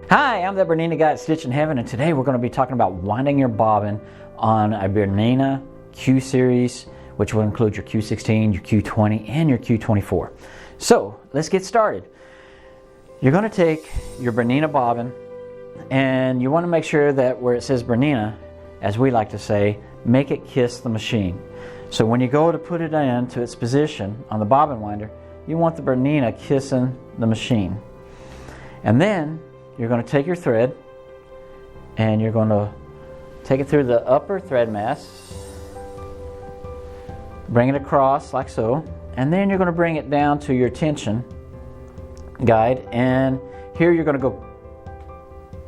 Hi, I'm the BERNINA guy at Stitch in Heaven, and today we're going to be talking about winding your bobbin on a BERNINA Q series, which will include your Q16, your Q20, and your Q24. So let's get started. You're going to take your BERNINA bobbin, and you want to make sure that where it says BERNINA, as we like to say, make it kiss the machine. So when you go to put it into its position on the bobbin winder, you want the BERNINA kissing the machine. And then you're going to take your thread and you're going to take it through the upper thread mass, bring it across like so, and then you're going to bring it down to your tension guide, and here you're going to go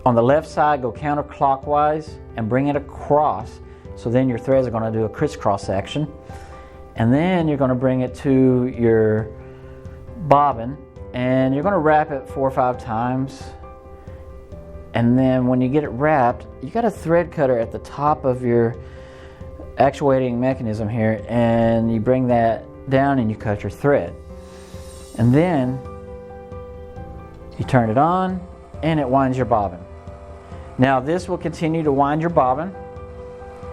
on the left side, go counterclockwise and bring it across. So then your threads are going to do a crisscross action, and then you're going to bring it to your bobbin and you're going to wrap it 4 or 5 times. And then when you get it wrapped, you got a thread cutter at the top of your actuating mechanism here, and you bring that down and you cut your thread. And then you turn it on and it winds your bobbin. Now this will continue to wind your bobbin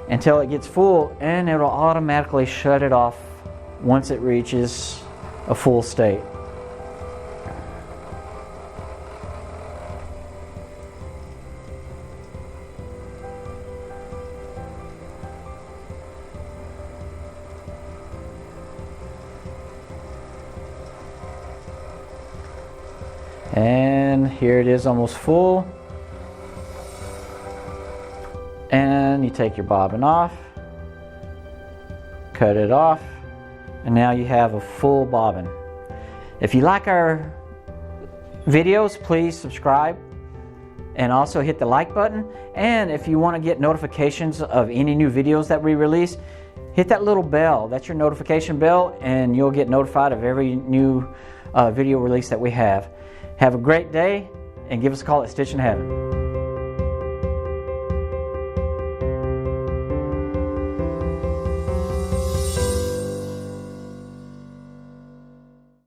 until it gets full, and it'll automatically shut it off once it reaches a full state. And here it is, almost full. And you take your bobbin off, cut it off, and now you have a full bobbin. If you like our videos, please subscribe and also hit the like button. And if you want to get notifications of any new videos that we release, hit that little bell. That's your notification bell, and you'll get notified of every new video release that we have. Have a great day, and give us a call at Stitch in Heaven.